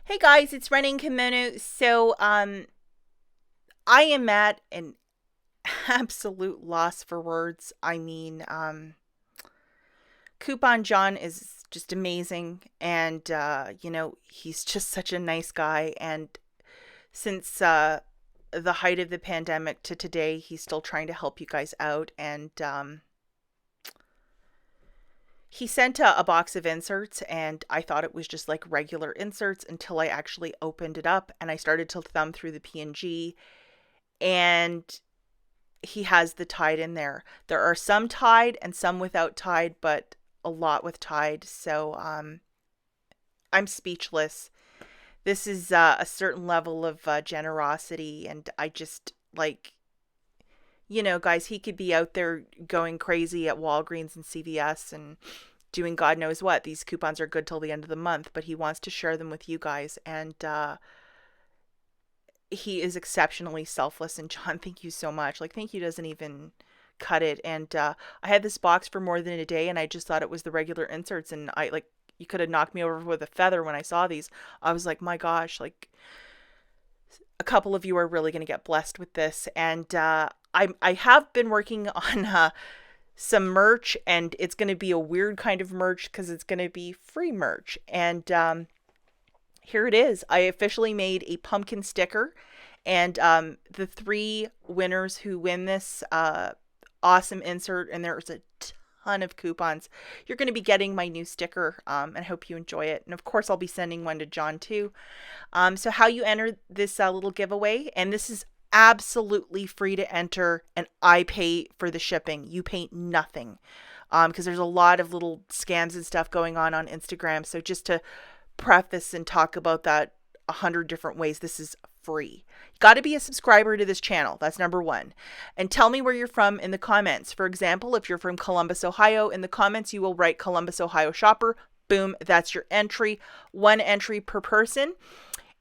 Hey guys, it's Running Kimono. I am at an absolute loss for words. Coupon John is just amazing, and he's just such a nice guy. And since the height of the pandemic to today, he's still trying to help you guys out. And he sent a box of inserts, and I thought it was just like regular inserts until I actually opened it up and I started to thumb through the PNG, and he has the Tide in there. There are some Tide and some without Tide, but a lot with Tide. I'm speechless. This is a certain level of generosity, and I just like, guys, he could be out there going crazy at Walgreens and CVS and doing God knows what. These coupons are good till the end of the month, but he wants to share them with you guys, and he is exceptionally selfless. And John, thank you so much. Like, thank you doesn't even cut it. And I had this box for more than a day, and I just thought it was the regular inserts, and I like, you could have knocked me over with a feather when I saw these. I was like, my gosh, like, a couple of you are really going to get blessed with this. And I have been working on some merch, and it's going to be a weird kind of merch because it's going to be free merch. And here it is. I officially made a pumpkin sticker, and the three winners who win this awesome insert, and there's a ton of coupons, you're going to be getting my new sticker, and I hope you enjoy it. And of course, I'll be sending one to John too. So how you enter this little giveaway, and this is absolutely free to enter, and I pay for the shipping. You pay nothing, because there's a lot of little scams and stuff going on Instagram. So just to preface and talk about that 100 different ways, this is free. You got to be a subscriber to this channel. That's number one. And tell me where you're from in the comments. For example, if you're from Columbus, Ohio, in the comments you will write Columbus, Ohio shopper. Boom, that's your entry. One entry per person.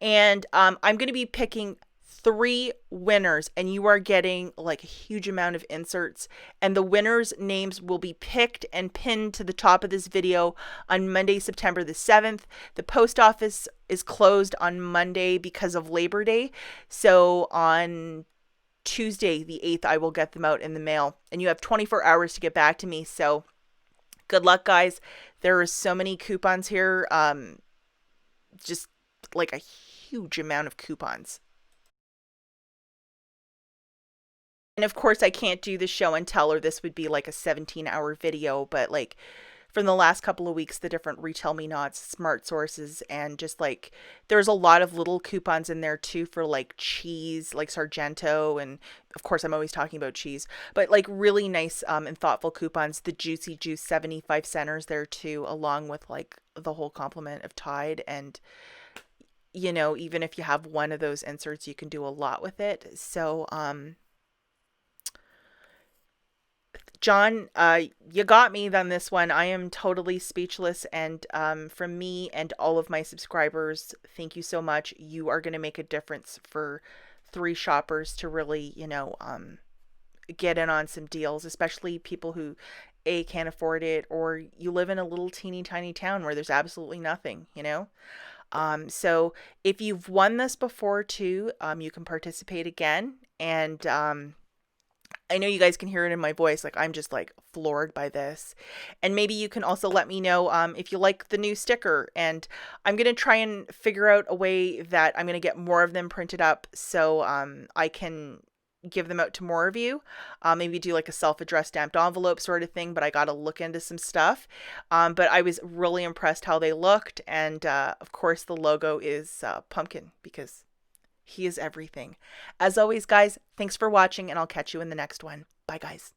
And I'm going to be picking three winners, and you are getting like a huge amount of inserts, and the winners' names will be picked and pinned to the top of this video on Monday, September the 7th. The post office is closed on Monday because of Labor Day, so on Tuesday the 8th I will get them out in the mail, and you have 24 hours to get back to me. So good luck, guys. There are so many coupons here, just like a huge amount of coupons. And of course, I can't do the show and tell, or this would be like a 17-hour video, but like from the last couple of weeks, the different Retail Me Nots, Smart Sources, and just like there's a lot of little coupons in there too for like cheese, like Sargento, and of course I'm always talking about cheese, but like really nice and thoughtful coupons. The Juicy Juice 75 centers there too, along with like the whole complement of Tide. And even if you have one of those inserts, you can do a lot with it. So John, you got me on this one. I am totally speechless. And from me and all of my subscribers, thank you so much. You are going to make a difference for three shoppers to really, get in on some deals, especially people who can't afford it, or you live in a little teeny tiny town where there's absolutely nothing. So if you've won this before too, you can participate again. And I know you guys can hear it in my voice. Like, I'm just like floored by this. And maybe you can also let me know if you like the new sticker. And I'm going to try and figure out a way that I'm going to get more of them printed up so I can give them out to more of you. Maybe do like a self-addressed stamped envelope sort of thing, but I got to look into some stuff. But I was really impressed how they looked. And of course, the logo is pumpkin because he is everything. As always, guys, thanks for watching, and I'll catch you in the next one. Bye, guys.